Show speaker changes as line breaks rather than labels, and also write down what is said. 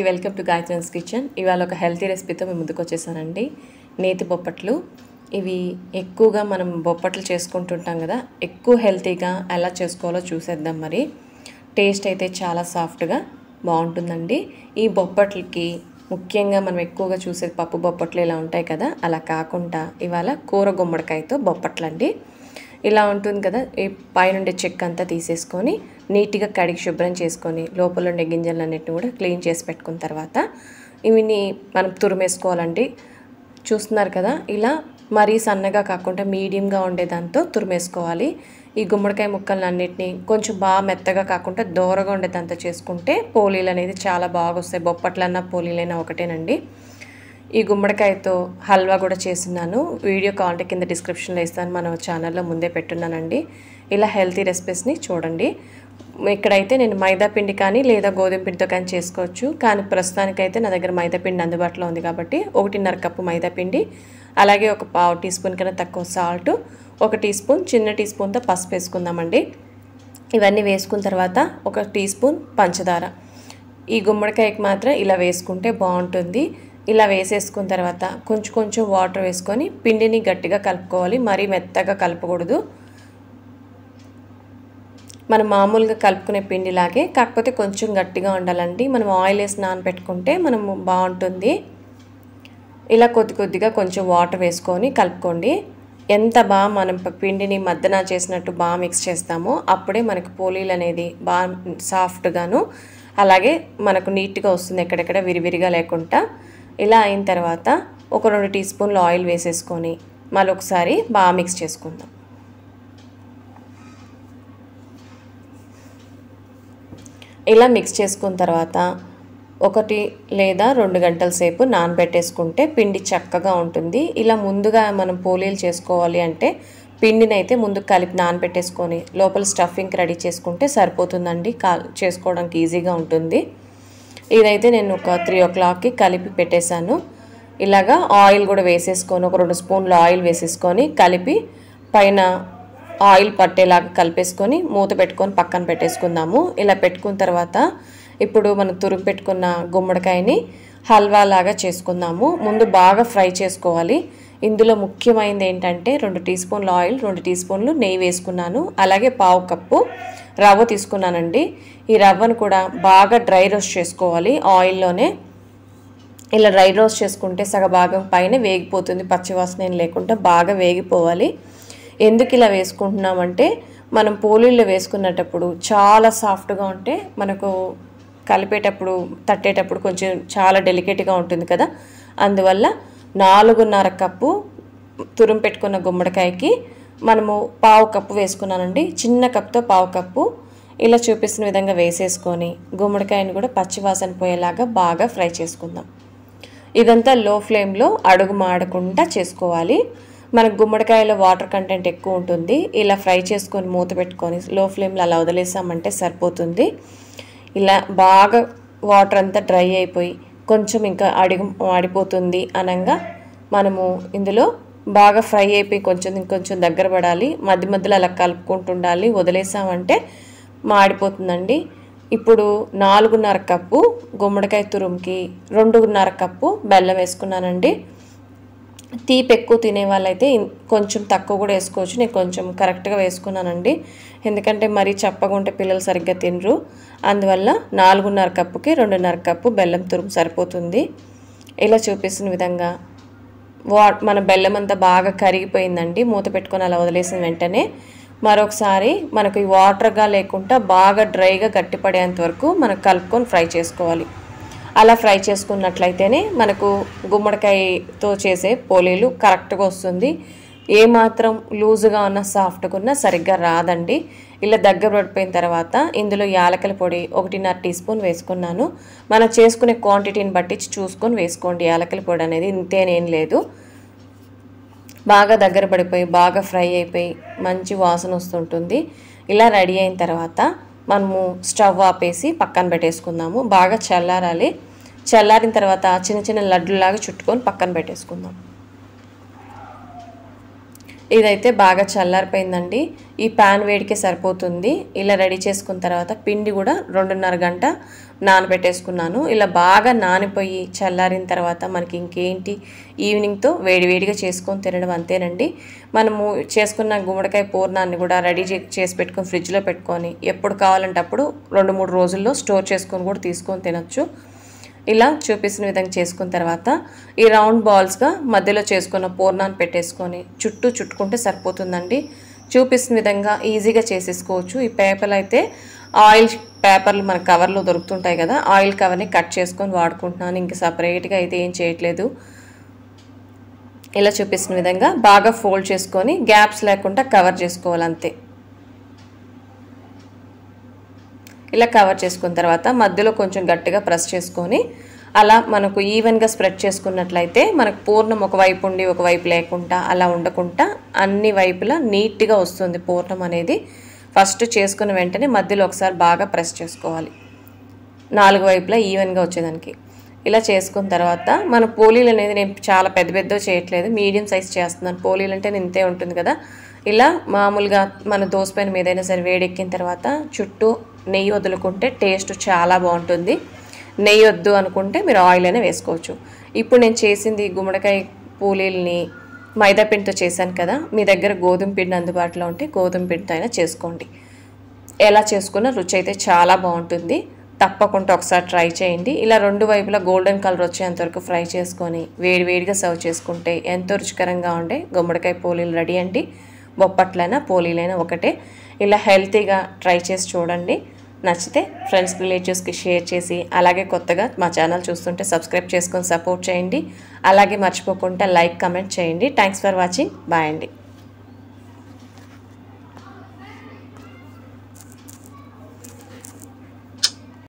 Welcome to Gayatri's kitchen. ఇవాళ ఒక healthy రెసిపీతో మేము ముందుకు వచ్చేసానండి. నేతి బొప్పట్లు. ఇవి ఎక్కువగా మనం బొప్పట్లు చేసుకుంటుంటాం కదా, ఎక్కువ హెల్తీగా ఎలా చేసుకోవాలో చూసేద్దాం. మరి టేస్ట్ అయితే చాలా సాఫ్ట్గా బాగుంటుందండి. ఈ బొప్పట్లకి ముఖ్యంగా మనం ఎక్కువగా చూసేది పప్పు బొప్పట్లు ఇలా ఉంటాయి కదా, అలా కాకుండా ఇవాళ కూర గుమ్మడికాయతో బొప్పట్లండి. ఇలా ఉంటుంది కదా, ఈ పైనుండే చెక్క అంతా తీసేసుకొని నీట్గా కడిగి శుభ్రం చేసుకొని లోపల ఉండే గింజలన్నిటిని కూడా క్లీన్ చేసి పెట్టుకున్న తర్వాత ఇవిని మనం తురిమేసుకోవాలండి. చూస్తున్నారు కదా, ఇలా మరీ సన్నగా కాకుండా మీడియంగా ఉండే దాంతో తురిమేసుకోవాలి. ఈ గుమ్మడికాయ ముక్కలన్నిటిని కొంచెం బాగా మెత్తగా కాకుండా దూరగా ఉండే దాంతో చేసుకుంటే పోలీలు అనేది చాలా బాగా వస్తాయి. బొప్పట్లన్నా పోలీలైనా ఒకటేనండి. ఈ గుమ్మడికాయతో హల్వా కూడా చేస్తున్నాను. వీడియో కావాలంటే కింద డిస్క్రిప్షన్లో ఇస్తాను, మన ఛానల్లో ముందే పెట్టున్నానండి. ఇలా హెల్తీ రెసిపీస్ని చూడండి. ఇక్కడైతే నేను మైదా పిండి కానీ లేదా గోధుమ పిండితో కానీ చేసుకోవచ్చు, కానీ ప్రస్తుతానికైతే నా దగ్గర మైదా పిండి అందుబాటులో ఉంది కాబట్టి 1.5 కప్పు మైదా పిండి, అలాగే ఒక పావు టీ స్పూన్ కన్నా తక్కువ సాల్ట్, 1 టీ స్పూన్ చిన్న టీ స్పూన్తో పసుపు వేసుకుందామండి. ఇవన్నీ వేసుకున్న తర్వాత 1 టీ స్పూన్ పంచదార. ఈ గుమ్మడికాయకి మాత్రం ఇలా వేసుకుంటే బాగుంటుంది. ఇలా వేసేసుకున్న తర్వాత కొంచెం వాటర్ వేసుకొని పిండిని గట్టిగా కలుపుకోవాలి. మరీ మెత్తగా కలపకూడదు. మనం మామూలుగా కలుపుకునే పిండిలాగే, కాకపోతే కొంచెం గట్టిగా ఉండాలండి. మనం ఆయిల్ వేసి నానబెట్టుకుంటే మనము బాగుంటుంది. ఇలా కొద్దిగా కొంచెం వాటర్ వేసుకొని కలుపుకోండి. ఎంత బాగా మనం పిండిని మద్దన చేసినట్టు బాగా మిక్స్ చేస్తామో అప్పుడే మనకు పోలీలు అనేది బాగా సాఫ్ట్గాను అలాగే మనకు నీట్గా వస్తుంది, ఎక్కడెక్కడ విరివిరిగా లేకుండా. ఇలా అయిన తర్వాత 1-2 టీ స్పూన్లు ఆయిల్ వేసేసుకొని మళ్ళీ ఒకసారి బాగా మిక్స్ చేసుకుందాం. ఇలా మిక్స్ చేసుకున్న తర్వాత 1 లేదా 2 గంటల సేపు నానబెట్టేసుకుంటే పిండి చక్కగా ఉంటుంది. ఇలా ముందుగా మనం పోలీలు చేసుకోవాలి అంటే పిండిని అయితే ముందు కలిపి నానబెట్టేసుకొని లోపల స్టఫింగ్ రెడీ చేసుకుంటే సరిపోతుందండి. చేసుకోవడానికి ఈజీగా ఉంటుంది. ఇదైతే నేను ఒక 3 o'clockకి కలిపి పెట్టేశాను. ఇలాగా ఆయిల్ కూడా వేసేసుకొని 2 స్పూన్లు ఆయిల్ వేసేసుకొని కలిపి పైన ఆయిల్ పట్టేలాగా కలిపేసుకొని మూత పెట్టుకొని పక్కన పెట్టేసుకుందాము. ఇలా పెట్టుకున్న తర్వాత ఇప్పుడు మనం తురుము పెట్టుకున్న గుమ్మడికాయని హల్వా లాగా చేసుకుందాము. ముందు బాగా ఫ్రై చేసుకోవాలి. ఇందులో ముఖ్యమైనది ఏంటంటే 2 టీ స్పూన్ల ఆయిల్, 2 టీ స్పూన్లు నెయ్యి వేసుకున్నాను. అలాగే పావు కప్పు రవ్వ తీసుకున్నానండి. ఈ రవ్వను కూడా బాగా డ్రై రోస్ట్ చేసుకోవాలి ఆయిల్లోనే. ఇలా డ్రై రోస్ట్ చేసుకుంటే సగభాగం పైన వేగిపోతుంది, పచ్చివాసన లేకుండా బాగా వేగిపోవాలి. ఎందుకు ఇలా వేసుకుంటున్నామంటే మనం పోలీల్లో వేసుకునేటప్పుడు చాలా సాఫ్ట్గా ఉంటే మనకు కలిపేటప్పుడు తట్టేటప్పుడు కొంచెం చాలా డెలికేట్గా ఉంటుంది కదా, అందువల్ల 4.5 కప్పు తురుము పెట్టుకున్న గుమ్మడికాయకి మనము పావు కప్పు వేసుకున్నానండి. చిన్న కప్తో పావు కప్పు ఇలా చూపిస్తున్న విధంగా వేసేసుకొని గుమ్మడికాయని కూడా పచ్చివాసన పోయేలాగా బాగా ఫ్రై చేసుకుందాం. ఇదంతా లో ఫ్లేమ్లో అడుగు మాడకుండా చేసుకోవాలి. మనకు గుమ్మడికాయలో వాటర్ కంటెంట్ ఎక్కువ ఉంటుంది. ఇలా ఫ్రై చేసుకొని మూత పెట్టుకొని లో ఫ్లేమ్లో అలా వదిలేసామంటే సరిపోతుంది. ఇలా బాగా వాటర్ అంతా డ్రై అయిపోయి కొంచెం ఇంకా అడుగు మాడిపోతుంది అనగా మనము ఇందులో బాగా ఫ్రై అయిపోయి ఇంకొంచెం దగ్గర పడాలి. మధ్యలో అలా కలుపుకుంటుండాలి. వదిలేసామంటే మాడిపోతుందండి. ఇప్పుడు 4.5 కప్పు గుమ్మడికాయ తురుముకి 2.5 కప్పు బెల్లం వేసుకున్నానండి. తీపి ఎక్కువ తినే వాళ్ళైతే కొంచెం తక్కువ కూడా వేసుకోవచ్చు. నేను కొంచెం కరెక్ట్గా వేసుకున్నానండి, ఎందుకంటే మరీ చప్పగా ఉంటే పిల్లలు సరిగ్గా తినరు. అందువల్ల 4.5 కప్పుకి 2.5 కప్పు బెల్లం తురుము సరిపోతుంది. ఇలా చూపిస్తున్న విధంగా మన బెల్లం అంతా బాగా కరిగిపోయిందండి. మూత పెట్టుకొని అలా వదిలేసిన వెంటనే మరొకసారి మనకు ఈ వాటర్గా లేకుండా బాగా డ్రైగా గట్టిపడేంత వరకు మనం కలుపుకొని ఫ్రై చేసుకోవాలి. అలా ఫ్రై చేసుకున్నట్లయితేనే మనకు గుమ్మడికాయతో చేసే పోలీలు కరెక్ట్గా వస్తుంది. ఏమాత్రం లూజుగా ఉన్న సాఫ్ట్గా ఉన్నా సరిగ్గా రాదండి. ఇలా దగ్గర పడిపోయిన తర్వాత ఇందులో యాలకుల పొడి 1.5 టీ స్పూన్ వేసుకున్నాను. మనం చేసుకునే క్వాంటిటీని బట్టి చూసుకొని వేసుకోండి. యాలకుల పొడి అనేది ఇంతేనేం లేదు. బాగా దగ్గర పడిపోయి బాగా ఫ్రై అయిపోయి మంచి వాసన వస్తుంటుంది. ఇలా రెడీ అయిన తర్వాత మనము స్టవ్ ఆపేసి పక్కన పెట్టేసుకుందాము. బాగా చల్లారాలి. చల్లారిన తర్వాత చిన్న లడ్డులాగా చుట్టుకొని పక్కన పెట్టేసుకుందాం. ఇదైతే బాగా చల్లారిపోయిందండి. ఈ పాన్ వేడికే సరిపోతుంది. ఇలా రెడీ చేసుకున్న తర్వాత పిండి కూడా 2.5 గంట నానబెట్టేసుకున్నాను. ఇలా బాగా నానిపోయి చల్లారిన తర్వాత మనకి ఇంకేంటి ఈవినింగ్తో వేడివేడిగా చేసుకొని తినడం అంతేనండి. మనము చేసుకున్న గుమ్మడికాయ పూర్ణాన్ని కూడా రెడీ చేసి పెట్టుకొని ఫ్రిడ్జ్లో పెట్టుకొని ఎప్పుడు కావాలంటే అప్పుడు 2-3 రోజుల్లో స్టోర్ చేసుకొని కూడా తీసుకొని తినొచ్చు. ఇలా చూపిస్తున్న విధంగా చేసుకున్న తర్వాత ఈ రౌండ్ బాల్స్గా మధ్యలో చేసుకున్న పూర్ణాన్ని పెట్టేసుకొని చుట్టుకుంటే సరిపోతుందండి. చూపిస్తున్న విధంగా ఈజీగా చేసేసుకోవచ్చు. ఈ పేపర్లు అయితే ఆయిల్ పేపర్లు మన కవర్లో దొరుకుతుంటాయి కదా, ఆయిల్ కవర్ని కట్ చేసుకొని వాడుకుంటున్నాను. ఇంక సపరేట్గా అయితే ఏం చేయట్లేదు. ఇలా చూపిస్తున్న విధంగా బాగా ఫోల్డ్ చేసుకొని గ్యాప్స్ లేకుండా కవర్ చేసుకోవాలి అంతే. ఇలా కవర్ చేసుకున్న తర్వాత మధ్యలో కొంచెం గట్టిగా ప్రెస్ చేసుకొని అలా మనకు ఈవెన్గా స్ప్రెడ్ చేసుకున్నట్లయితే మనకు పూర్ణం ఒకవైపు ఉండి ఒకవైపు లేకుండా అలా ఉండకుండా అన్ని వైపులా నీట్గా వస్తుంది పూర్ణం అనేది. ఫస్ట్ చేసుకున్న వెంటనే మధ్యలో ఒకసారి బాగా ప్రెస్ చేసుకోవాలి 4 వైపులా ఈవెన్గా వచ్చేదానికి. ఇలా చేసుకున్న తర్వాత మన పోలీలు అనేది నేను చాలా పెద్ద చేయట్లేదు, మీడియం సైజ్ చేస్తున్నాను. పోలీలు అంటే ఇంతే ఉంటుంది కదా. ఇలా మామూలుగా మన దోసపైన మీదైనా సరే వేడెక్కిన తర్వాత చుట్టూ నెయ్యి వదులుకుంటే టేస్ట్ చాలా బాగుంటుంది. నెయ్యి వద్దు అనుకుంటే మీరు ఆయిల్ అయినా వేసుకోవచ్చు. ఇప్పుడు నేను చేసింది గుమ్మడికాయ పూలీల్ని మైదా పిండితో చేశాను కదా, మీ దగ్గర గోధుమ పిండి అందుబాటులో ఉంటే గోధుమ పిండితో అయినా చేసుకోండి. ఎలా చేసుకున్న రుచి అయితే చాలా బాగుంటుంది. తప్పకుండా ఒకసారి ట్రై చేయండి. ఇలా 2 వైపులా గోల్డెన్ కలర్ వచ్చేంతవరకు ఫ్రై చేసుకొని వేడివేడిగా సర్వ్ చేసుకుంటే ఎంతో రుచికరంగా ఉండే గుమ్మడికాయ పోలీలు రెడీ అండి. బొప్పట్లైనా పోలీలైనా ఒకటే. ఇలా హెల్తీగా ట్రై చేసి చూడండి. నచ్చితే ఫ్రెండ్స్ రిలేటివ్స్కి షేర్ చేసి అలాగే కొత్తగా మా ఛానల్ చూస్తుంటే సబ్స్క్రైబ్ చేసుకొని సపోర్ట్ చేయండి. అలాగే మర్చిపోకుండా లైక్ కమెంట్ చేయండి. Thanks for watching. బాయ్ అండి.